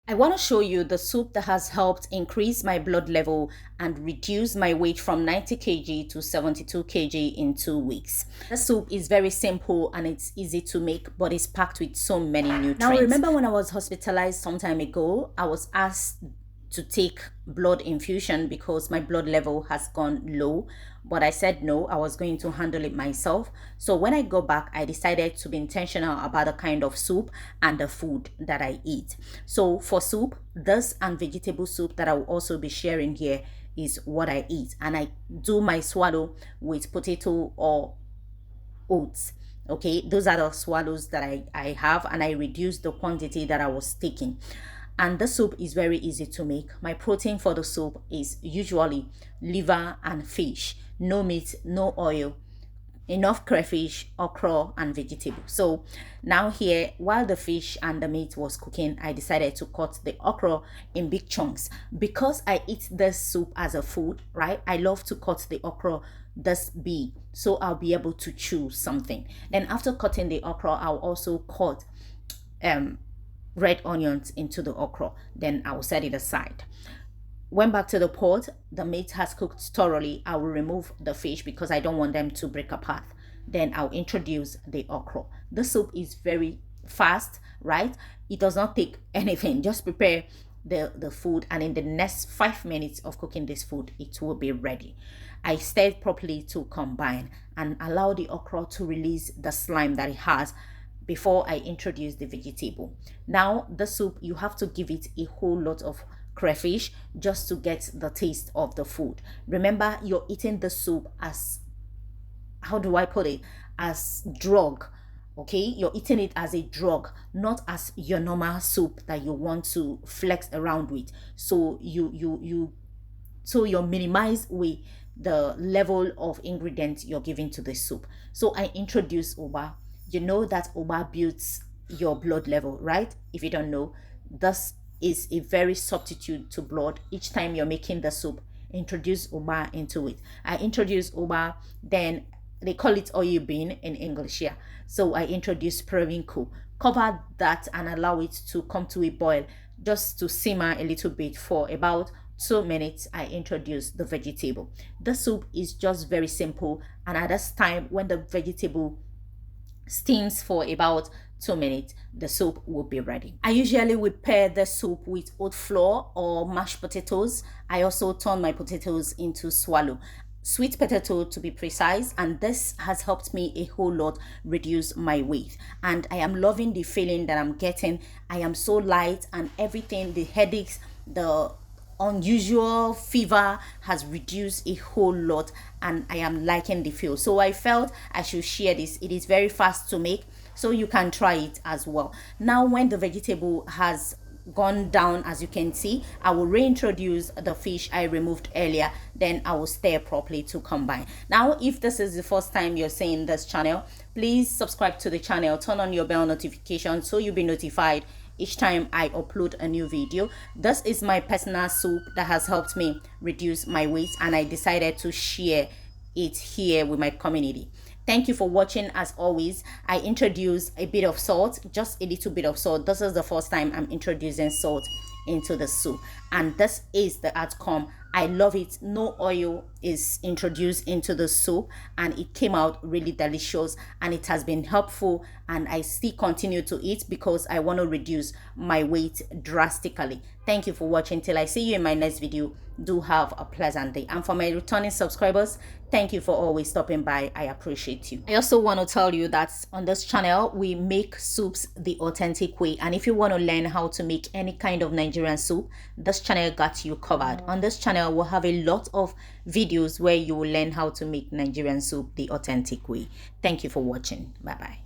I want to show you the soup that has helped increase my blood level and reduce my weight from 90 kg to 72 kg in 2 weeks. The soup is very simple and it's easy to make, but it's packed with so many nutrients. Now, remember when I was hospitalized some time ago, I was asked to take blood infusion because my blood level has gone low, but I said no, I was going to handle it myself. So when I go back, I decided to be intentional about the kind of soup and the food that I eat. So for soup, this and vegetable soup that I will also be sharing here is what I eat, and I do my swallow with potato or oats. Okay, those are the swallows that I have, and I reduce the quantity that I was taking. And the soup is very easy to make. My protein for the soup is usually liver and fish, no meat, no oil, enough crayfish, okra, and vegetable. So now here, while the fish and the meat was cooking, I decided to cut the okra in big chunks. Because I eat this soup as a food, right? I love to cut the okra this big, so I'll be able to chew something. Then after cutting the okra, I'll also cut red onions into the okra. Then I will set it aside. Went back to the pot. The meat has cooked thoroughly. I will remove the fish because I don't want them to break apart. Then I'll introduce the okra. The soup is very fast, right? It does not take anything. Just prepare the food, and in the next 5 minutes of cooking this food, it will be ready. I stirred properly to combine and allow the okra to release the slime that it has before I introduce the vegetable. Now the soup, you have to give it a whole lot of crayfish just to get the taste of the food. Remember, you're eating the soup as, how do I put it, as drug. Okay, you're eating it as a drug, not as your normal soup that you want to flex around with. So you minimize with the level of ingredients you're giving to the soup. So I introduce oba. You know that oba builds your blood level, right? If you don't know, this is a very substitute to blood. Each time you're making the soup, introduce oba into it. I introduce oba, then they call it oil bean in English, yeah. So I introduce periwinkle, cover that and allow it to come to a boil, just to simmer a little bit for about 2 minutes. I introduce the vegetable. The soup is just very simple, and at this time, when the vegetable steams for about 2 minutes, the soup will be ready. I usually would pair the soup with oat flour or mashed potatoes. I also turn my potatoes into swallow, sweet potato to be precise, and this has helped me a whole lot reduce my weight, and I am loving the feeling that I'm getting. I am so light, and everything, the headaches, the unusual fever has reduced a whole lot, and I am liking the feel. So I felt I should share this. It is very fast to make, so you can try it as well. Now when the vegetable has gone down, as you can see, I will reintroduce the fish I removed earlier. Then I will stir properly to combine. Now if this is the first time you're seeing this channel, please subscribe to the channel, turn on your bell notification so you'll be notified each time I upload a new video. This is my personal soup that has helped me reduce my weight, and I decided to share it here with my community. Thank you for watching. As always, I introduce a bit of salt, just a little bit of salt. This is the first time I'm introducing salt into the soup, and this is the outcome. I love it. No oil is introduced into the soup, and it came out really delicious, and it has been helpful, and I still continue to eat because I want to reduce my weight drastically. Thank you for watching. Till I see you in my next video, do have a pleasant day. And for my returning subscribers, thank you for always stopping by. I appreciate you. I also want to tell you that on this channel, we make soups the authentic way, and if you want to learn how to make any kind of Nigerian soup, this channel got you covered. On this channel, we'll have a lot of videos where you will learn how to make Nigerian soup the authentic way. Thank you for watching. Bye bye.